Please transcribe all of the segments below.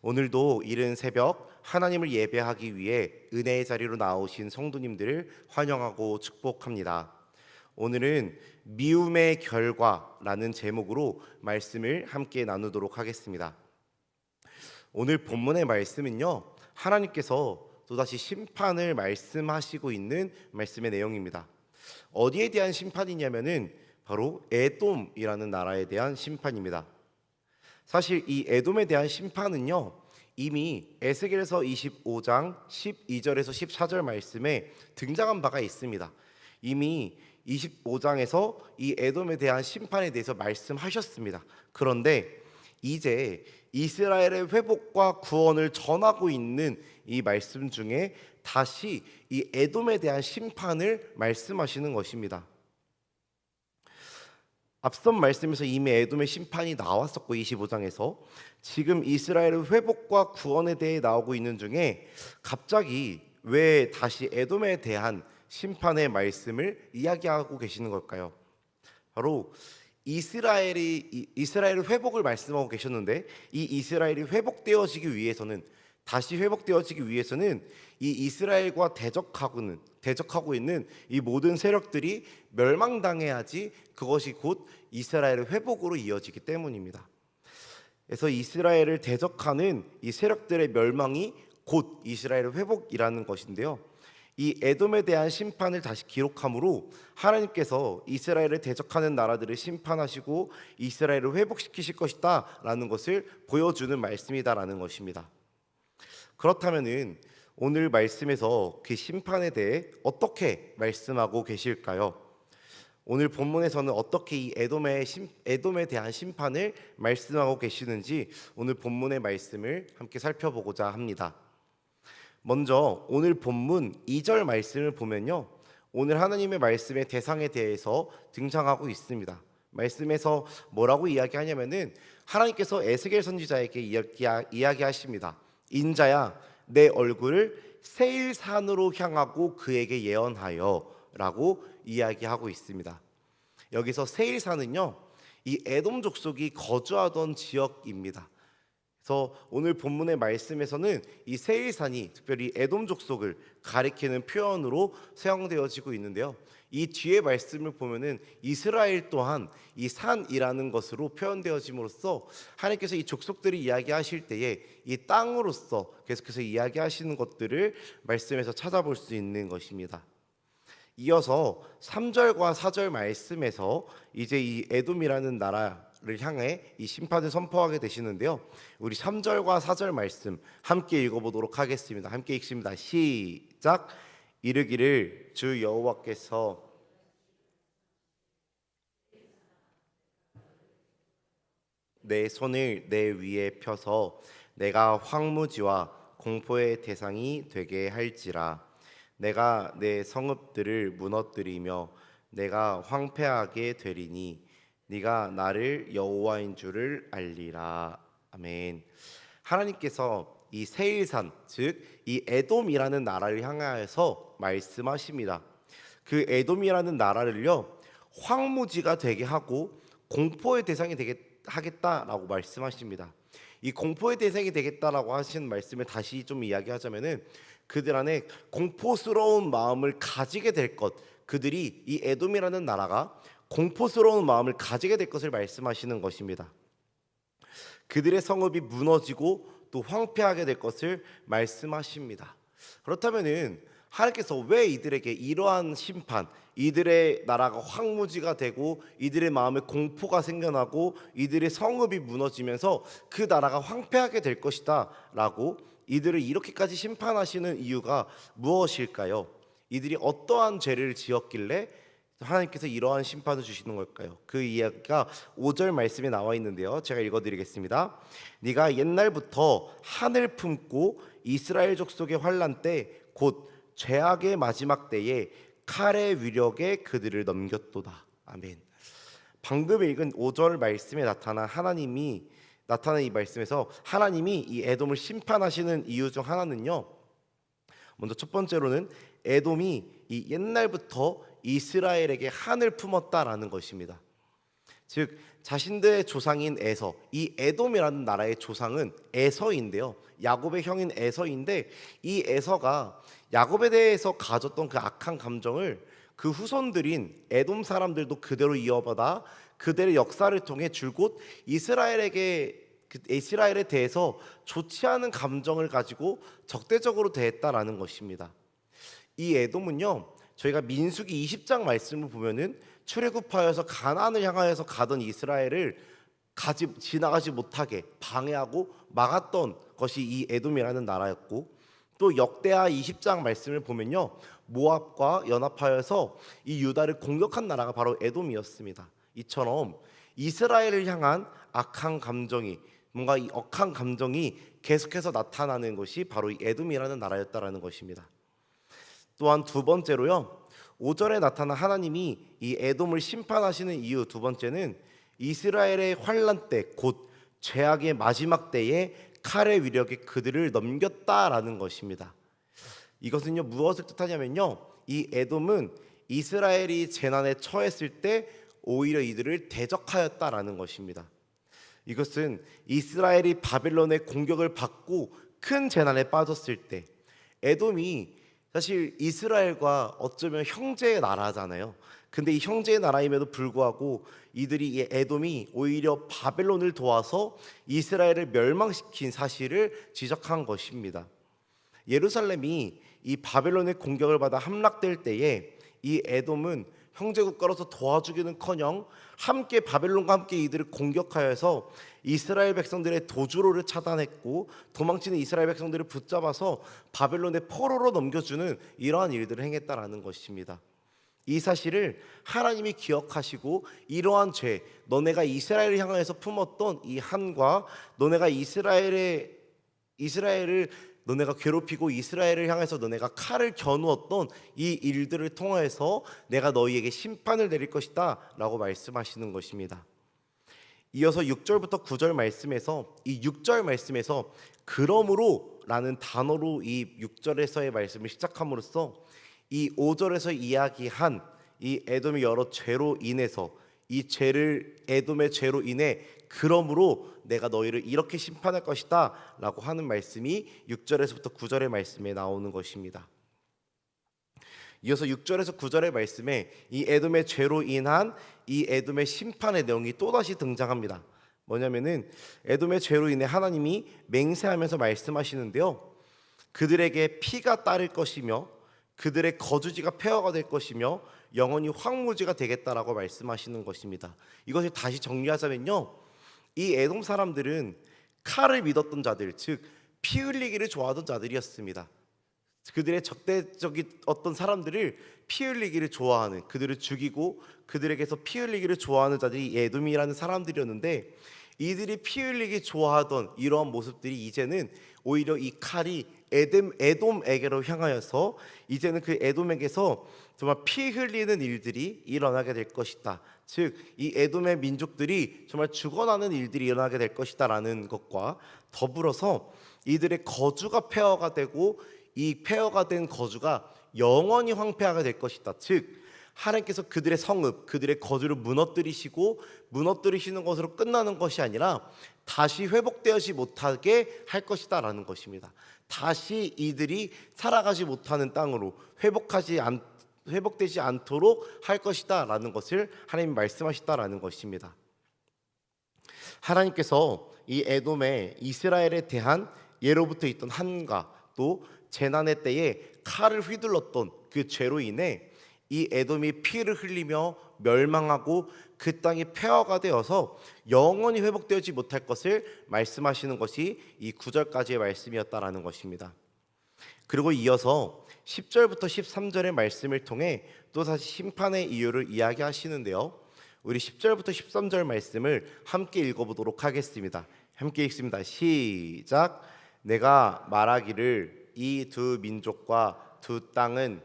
오늘도 이른 새벽 하나님을 예배하기 위해 은혜의 자리로 나오신 성도님들을 환영하고 축복합니다. 오늘은 미움의 결과라는 제목으로 말씀을 함께 나누도록 하겠습니다. 오늘 본문의 말씀은요, 하나님께서 또다시 심판을 말씀하시고 있는 말씀의 내용입니다. 어디에 대한 심판이냐면은 바로 에돔이라는 나라에 대한 심판입니다. 사실 이 에돔에 대한 심판은요, 이미 에스겔서 25장 12절에서 14절 말씀에 등장한 바가 있습니다. 이미 25장에서 이 에돔에 대한 심판에 대해서 말씀하셨습니다. 그런데 이제 이스라엘의 회복과 구원을 전하고 있는 이 말씀 중에 다시 이 에돔에 대한 심판을 말씀하시는 것입니다. 앞선 말씀에서 이미 에돔의 심판이 나왔었고 25장에서 지금 이스라엘의 회복과 구원에 대해 나오고 있는 중에 갑자기 왜 다시 에돔에 대한 심판의 말씀을 이야기하고 계시는 걸까요? 바로 이스라엘의 회복을 말씀하고 계셨는데, 이 이스라엘이 회복되어지기 위해서는, 다시 회복되어지기 위해서는 이 이스라엘과 대적하고 있는 이 모든 세력들이 멸망당해야지 그것이 곧 이스라엘의 회복으로 이어지기 때문입니다. 그래서 이스라엘을 대적하는 이 세력들의 멸망이 곧 이스라엘의 회복이라는 것인데요, 이 에돔에 대한 심판을 다시 기록함으로 하나님께서 이스라엘을 대적하는 나라들을 심판하시고 이스라엘을 회복시키실 것이다 라는 것을 보여주는 말씀이다라는 것입니다. 그렇다면은 오늘 말씀에서 그 심판에 대해 어떻게 말씀하고 계실까요? 오늘 본문에서는 어떻게 이 에돔에 대한 심판을 말씀하고 계시는지 오늘 본문의 말씀을 함께 살펴보고자 합니다. 먼저 오늘 본문 2절 말씀을 보면요, 오늘 하나님의 말씀의 대상에 대해서 등장하고 있습니다. 말씀에서 뭐라고 이야기하냐면은 하나님께서 에스겔 선지자에게 이야기하십니다. 인자야, 내 얼굴을 세일산으로 향하고 그에게 예언하여 라고 이야기하고 있습니다. 여기서 세일산은요, 이 에돔 족속이 거주하던 지역입니다. 그래서 오늘 본문의 말씀에서는 이 세일산이 특별히 에돔 족속을 가리키는 표현으로 사용되어지고 있는데요, 이 뒤에 말씀을 보면은 이스라엘 또한 이 산이라는 것으로 표현되어짐으로써 하나님께서 이 족속들이 이야기하실 때에 이 땅으로서 계속해서 이야기하시는 것들을 말씀에서 찾아볼 수 있는 것입니다. 이어서 3절과 4절 말씀에서 이제 이 에돔이라는 나라를 향해 이 심판을 선포하게 되시는데요, 우리 3절과 4절 말씀 함께 읽어보도록 하겠습니다. 함께 읽습니다. 시작. 이르기를 주 여호와께서 내 손을 내 위에 펴서 내가 황무지와 공포의 대상이 되게 할지라. 내가 내 성읍들을 무너뜨리며 내가 황폐하게 되리니 네가 나를 여호와인 줄을 알리라. 아멘. 하나님께서 이 세일산, 즉 이 에돔이라는 나라를 향하여서 말씀하십니다. 그 에돔이라는 나라를요, 황무지가 되게 하고 공포의 대상이 되게 하겠다라고 말씀하십니다. 이 공포의 대상이 되겠다라고 하신 말씀을 다시 좀 이야기하자면은 그들 안에 공포스러운 마음을 가지게 될 것, 그들이 이 에돔이라는 나라가 공포스러운 마음을 가지게 될 것을 말씀하시는 것입니다. 그들의 성읍이 무너지고 또 황폐하게 될 것을 말씀하십니다. 그렇다면은 하나님께서 왜 이들에게 이러한 심판, 이들의 나라가 황무지가 되고 이들의 마음에 공포가 생겨나고 이들의 성읍이 무너지면서 그 나라가 황폐하게 될 것이다 라고 이들을 이렇게까지 심판하시는 이유가 무엇일까요? 이들이 어떠한 죄를 지었길래 하나님께서 이러한 심판을 주시는 걸까요? 그 이야기가 5절 말씀에 나와 있는데요, 제가 읽어드리겠습니다. 네가 옛날부터 한을 품고 이스라엘 족속의 환난 때 곧 죄악의 마지막 때에 칼의 위력에 그들을 넘겼도다. 아멘. 방금 읽은 5절 말씀에 나타난 이 말씀에서 하나님이 이 에돔을 심판하시는 이유 중 하나는요, 먼저 첫 번째로는 에돔이 이 옛날부터 이스라엘에게 한을 품었다라는 것입니다. 즉 자신들의 조상인 에서, 이 에돔이라는 나라의 조상은 에서인데요. 야곱의 형인 에서인데 이 에서가 야곱에 대해서 가졌던 그 악한 감정을 그 후손들인 에돔 사람들도 그대로 이어받아 그들의 역사를 통해 줄곧 이스라엘에 대해서 좋지 않은 감정을 가지고 적대적으로 대했다라는 것입니다. 이 에돔은요, 저희가 민수기 20장 말씀을 보면은 출애굽하여서 가나안을 향하여서 가던 이스라엘을 지나가지 못하게 방해하고 막았던 것이 이 에돔이라는 나라였고, 또 역대하 20장 말씀을 보면요, 모압과 연합하여서 이 유다를 공격한 나라가 바로 에돔이었습니다. 이처럼 이스라엘을 향한 악한 감정이, 뭔가 이 억한 감정이 계속해서 나타나는 것이 바로 이 에돔이라는 나라였다라는 것입니다. 또한 두 번째로요, 5절에 나타난 하나님이 이 에돔을 심판하시는 이유 두 번째는 이스라엘의 환난 때, 곧 죄악의 마지막 때에 칼의 위력에 그들을 넘겼다라는 것입니다. 이것은요, 무엇을 뜻하냐면요, 이 에돔은 이스라엘이 재난에 처했을 때 오히려 이들을 대적하였다라는 것입니다. 이것은 이스라엘이 바벨론의 공격을 받고 큰 재난에 빠졌을 때, 에돔이 사실 이스라엘과 어쩌면 형제의 나라잖아요. 근데 이 형제의 나라임에도 불구하고 이들이, 이 에돔이 오히려 바벨론을 도와서 이스라엘을 멸망시킨 사실을 지적한 것입니다. 예루살렘이 이 바벨론의 공격을 받아 함락될 때에 이 에돔은 형제 국가로서 도와주기는커녕 함께 바벨론과 함께 이들을 공격하여서 이스라엘 백성들의 도주로를 차단했고, 도망치는 이스라엘 백성들을 붙잡아서 바벨론의 포로로 넘겨주는 이러한 일들을 행했다라는 것입니다. 이 사실을 하나님이 기억하시고 이러한 죄, 너네가 이스라엘을 향하여서 품었던 이 한과, 너네가 이스라엘을 너네가 괴롭히고 이스라엘을 향해서 너네가 칼을 겨누었던 이 일들을 통해서 내가 너희에게 심판을 내릴 것이다 라고 말씀하시는 것입니다. 이어서 6절부터 9절 말씀에서, 이 6절 말씀에서 그러므로 라는 단어로 이 6절에서의 말씀을 시작함으로써 이 5절에서 이야기한 이 에돔의 여러 죄로 인해서, 이 죄를, 에돔의 죄로 인해 그러므로 내가 너희를 이렇게 심판할 것이다 라고 하는 말씀이 6절에서부터 9절의 말씀에 나오는 것입니다. 이어서 6절에서 9절의 말씀에 이 에돔의 죄로 인한 이 에돔의 심판의 내용이 또다시 등장합니다. 뭐냐면은 에돔의 죄로 인해 하나님이 맹세하면서 말씀하시는데요, 그들에게 피가 따를 것이며 그들의 거주지가 폐허가 될 것이며 영원히 황무지가 되겠다라고 말씀하시는 것입니다. 이것을 다시 정리하자면요, 이 에돔 사람들은 칼을 믿었던 자들, 즉 피 흘리기를 좋아하던 자들이었습니다. 그들의 적대적인 어떤 사람들을 피 흘리기를 좋아하는, 그들을 죽이고 그들에게서 피 흘리기를 좋아하는 자들이 에돔이라는 사람들이었는데, 이들이 피 흘리기 좋아하던 이러한 모습들이 이제는 오히려 이 칼이 에돔에게로 향하여서 이제는 그 에돔에게서 정말 피 흘리는 일들이 일어나게 될 것이다. 즉 이 에돔의 민족들이 정말 죽어나는 일들이 일어나게 될 것이다 라는 것과 더불어서 이들의 거주가 폐허가 되고 이 폐허가 된 거주가 영원히 황폐하게 될 것이다. 즉 하나님께서 그들의 성읍, 그들의 거주를 무너뜨리시는 것으로 끝나는 것이 아니라 다시 회복되지 못하게 할 것이다 라는 것입니다. 다시 이들이 살아가지 못하는 땅으로 회복되지 않도록 할 것이다 라는 것을 하나님이 말씀하셨다라는 것입니다. 하나님께서 이 에돔의 이스라엘에 대한 예로부터 있던 한과 또 재난의 때에 칼을 휘둘렀던 그 죄로 인해 이 에돔이 피를 흘리며 멸망하고 그 땅이 폐허가 되어서 영원히 회복되지 못할 것을 말씀하시는 것이 이 9절까지의 말씀이었다라는 것입니다. 그리고 이어서 10절부터 13절의 말씀을 통해 또다시 심판의 이유를 이야기하시는데요, 우리 10절부터 13절 말씀을 함께 읽어보도록 하겠습니다. 함께 읽습니다. 시작. 내가 말하기를 이 두 민족과 두 땅은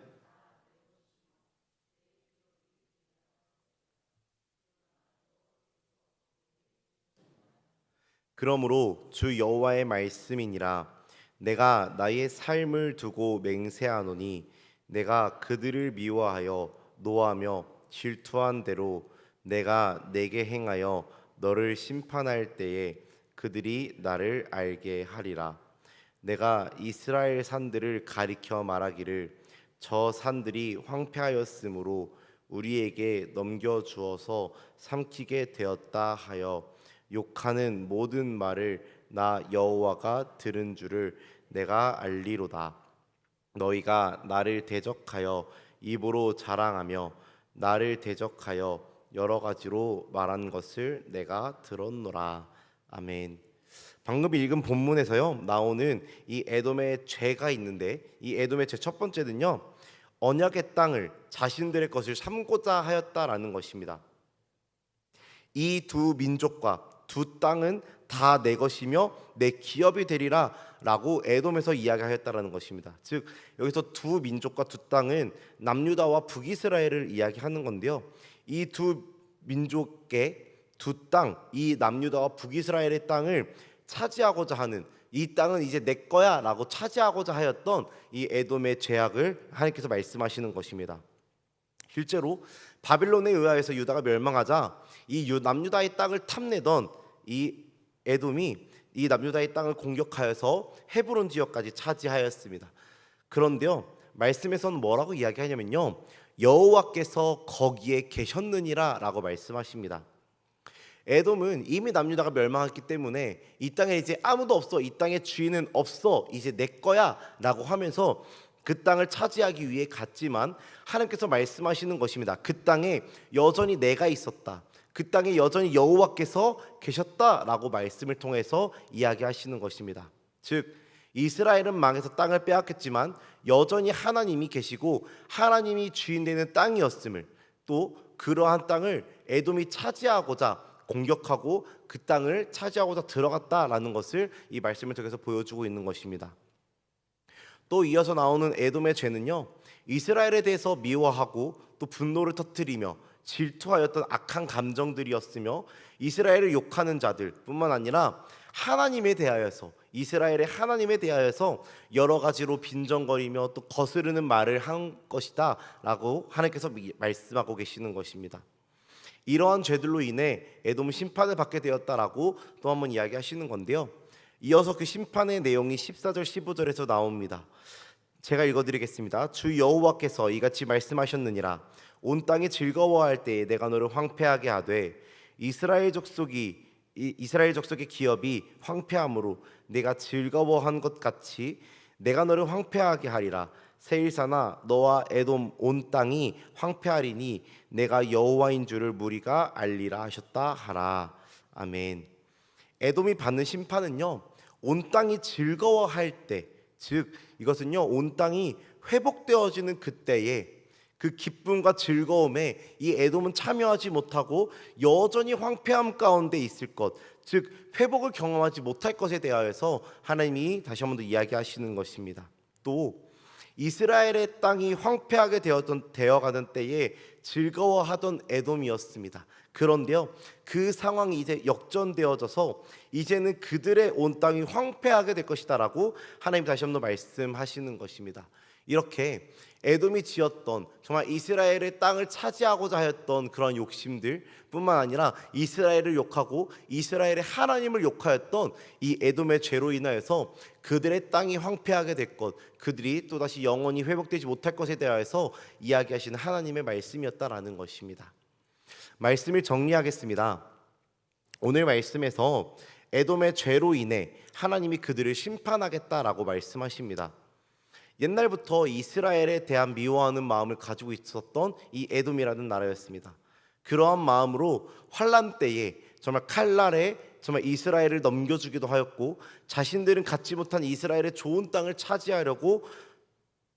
그러므로 주 여호와의 말씀이니라. 내가 나의 삶을 두고 맹세하노니 내가 그들을 미워하여 노하며 질투한 대로 내가 내게 행하여 너를 심판할 때에 그들이 나를 알게 하리라. 내가 이스라엘 산들을 가리켜 말하기를 저 산들이 황폐하였으므로 우리에게 넘겨 주어서 삼키게 되었다 하여 욕하는 모든 말을 나 여호와가 들은 줄을 내가 알리로다. 너희가 나를 대적하여 입으로 자랑하며 나를 대적하여 여러 가지로 말한 것을 내가 들었노라. 아멘. 방금 읽은 본문에서요 나오는 이 에돔의 죄가 있는데, 이 에돔의 죄 첫 번째는요, 언약의 땅을 자신들의 것을 삼고자 하였다라는 것입니다. 이 두 민족과 두 땅은 다 내 것이며 내 기업이 되리라 라고 에돔에서 이야기하였다라는 것입니다. 즉 여기서 두 민족과 두 땅은 남유다와 북이스라엘을 이야기하는 건데요, 이 두 민족의 두 땅, 이 남유다와 북이스라엘의 땅을 차지하고자 하는, 이 땅은 이제 내 거야 라고 차지하고자 하였던 이 에돔의 죄악을 하나님께서 말씀하시는 것입니다. 실제로 바빌론에 의하여서 유다가 멸망하자 이 남유다의 땅을 탐내던 이 에돔이 이 남유다의 땅을 공격하여서 헤브론 지역까지 차지하였습니다. 그런데요, 말씀에서는 뭐라고 이야기하냐면요, 여호와께서 거기에 계셨느니라 라고 말씀하십니다. 에돔은 이미 남유다가 멸망했기 때문에 이 땅에 이제 아무도 없어, 이 땅에 주인은 없어, 이제 내 거야 라고 하면서 그 땅을 차지하기 위해 갔지만 하나님께서 말씀하시는 것입니다. 그 땅에 여전히 내가 있었다, 그 땅에 여전히 여호와께서 계셨다라고 말씀을 통해서 이야기하시는 것입니다. 즉 이스라엘은 망해서 땅을 빼앗겼지만 여전히 하나님이 계시고 하나님이 주인 되는 땅이었음을, 또 그러한 땅을 에돔이 차지하고자 공격하고 그 땅을 차지하고자 들어갔다라는 것을 이 말씀을 통해서 보여주고 있는 것입니다. 또 이어서 나오는 에돔의 죄는요, 이스라엘에 대해서 미워하고 또 분노를 터뜨리며 질투하였던 악한 감정들이었으며, 이스라엘을 욕하는 자들 뿐만 아니라 하나님에 대하여서, 이스라엘의 하나님에 대하여서 여러 가지로 빈정거리며 또 거스르는 말을 한 것이다 라고 하나님께서 말씀하고 계시는 것입니다. 이러한 죄들로 인해 에돔은 심판을 받게 되었다라고 또 한번 이야기하시는 건데요, 이어서 그 심판의 내용이 14절 15절에서 나옵니다. 제가 읽어드리겠습니다. 주 여호와께서 이같이 말씀하셨느니라. 온 땅이 즐거워할 때에 내가 너를 황폐하게 하되 이스라엘 족속의 기업이 황폐함으로 내가 즐거워한 것 같이 내가 너를 황폐하게 하리라. 세일사나 너와 에돔 온 땅이 황폐하리니 내가 여호와인 줄을 무리가 알리라 하셨다 하라. 아멘. 에돔이 받는 심판은요, 온 땅이 즐거워할 때, 즉 이것은요 온 땅이 회복되어지는 그때에 그 기쁨과 즐거움에 이 에돔은 참여하지 못하고 여전히 황폐함 가운데 있을 것, 즉 회복을 경험하지 못할 것에 대하여서 하나님이 다시 한 번 더 이야기하시는 것입니다. 또 이스라엘의 땅이 황폐하게 되어가는 때에 즐거워하던 에돔이었습니다. 그런데요, 그 상황이 이제 역전되어져서 이제는 그들의 온 땅이 황폐하게 될 것이다라고 하나님 다시 한번 말씀하시는 것입니다. 이렇게 에돔이 지었던 정말 이스라엘의 땅을 차지하고자 하였던 그런 욕심들 뿐만 아니라 이스라엘을 욕하고 이스라엘의 하나님을 욕하였던 이 에돔의 죄로 인하여서 그들의 땅이 황폐하게 될 것, 그들이 또다시 영원히 회복되지 못할 것에 대하여서 이야기하시는 하나님의 말씀이었다라는 것입니다. 말씀을 정리하겠습니다. 오늘 말씀에서 에돔의 죄로 인해 하나님이 그들을 심판하겠다라고 말씀하십니다. 옛날부터 이스라엘에 대한 미워하는 마음을 가지고 있었던 이 에돔이라는 나라였습니다. 그러한 마음으로 환란 때에 정말 칼날에 정말 이스라엘을 넘겨주기도 하였고, 자신들은 갖지 못한 이스라엘의 좋은 땅을 차지하려고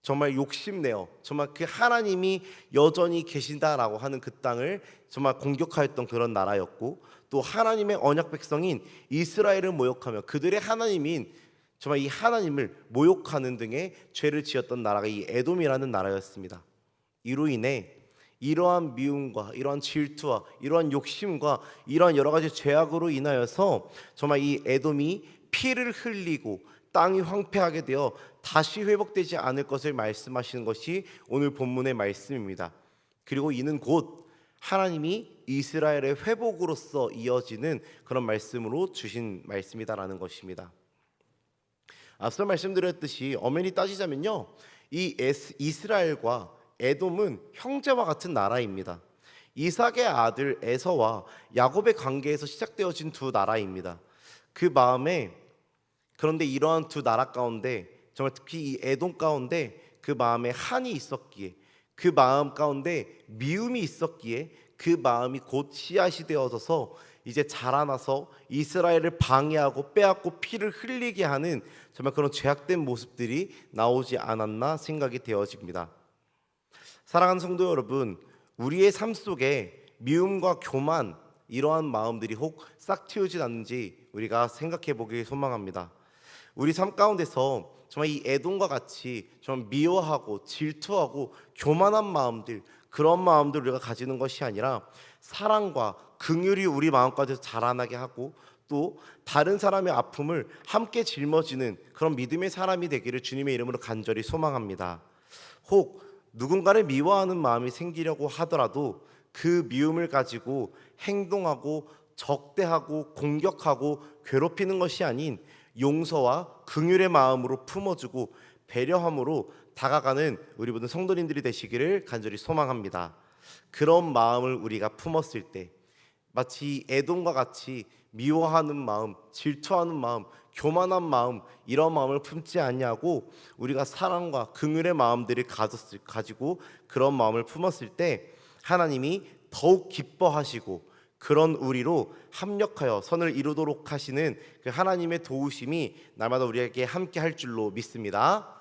정말 욕심내어 정말 그 하나님이 여전히 계신다라고 하는 그 땅을 정말 공격하였던 그런 나라였고, 또 하나님의 언약 백성인 이스라엘을 모욕하며 그들의 하나님인 정말 이 하나님을 모욕하는 등의 죄를 지었던 나라가 이 에돔이라는 나라였습니다. 이로 인해 이러한 미움과 이러한 질투와 이러한 욕심과 이러한 여러 가지 죄악으로 인하여서 정말 이 에돔이 피를 흘리고 땅이 황폐하게 되어 다시 회복되지 않을 것을 말씀하시는 것이 오늘 본문의 말씀입니다. 그리고 이는 곧 하나님이 이스라엘의 회복으로서 이어지는 그런 말씀으로 주신 말씀이다라는 것입니다. 앞서 말씀드렸듯이 엄연히 따지자면요, 이스라엘과 에돔은 형제와 같은 나라입니다. 이삭의 아들 에서와 야곱의 관계에서 시작되어진 두 나라입니다. 그 마음에 그런데 이러한 두 나라 가운데 정말 특히 이 에돔 가운데 그 마음에 한이 있었기에, 그 마음 가운데 미움이 있었기에 그 마음이 곧 씨앗이 되어져서 이제 자라나서 이스라엘을 방해하고 빼앗고 피를 흘리게 하는 정말 그런 죄악된 모습들이 나오지 않았나 생각이 되어집니다. 사랑하는 성도 여러분, 우리의 삶 속에 미움과 교만 이러한 마음들이 혹 싹 틔우진 않는지 우리가 생각해 보길 소망합니다. 우리 삶 가운데서 정말 이 에돔과 같이 좀 미워하고 질투하고 교만한 마음들, 그런 마음들 우리가 가지는 것이 아니라 사랑과 긍휼이 우리 마음 가운데서 자라나게 하고 또 다른 사람의 아픔을 함께 짊어지는 그런 믿음의 사람이 되기를 주님의 이름으로 간절히 소망합니다. 혹 누군가를 미워하는 마음이 생기려고 하더라도 그 미움을 가지고 행동하고 적대하고 공격하고 괴롭히는 것이 아닌 용서와 긍휼의 마음으로 품어주고 배려함으로 다가가는 우리 모든 성도님들이 되시기를 간절히 소망합니다. 그런 마음을 우리가 품었을 때 마치 에돔과 같이 미워하는 마음, 질투하는 마음, 교만한 마음, 이런 마음을 품지 않냐고 우리가 사랑과 긍휼의 마음들을 가지고 그런 마음을 품었을 때 하나님이 더욱 기뻐하시고 그런 우리로 합력하여 선을 이루도록 하시는 그 하나님의 도우심이 날마다 우리에게 함께 할 줄로 믿습니다.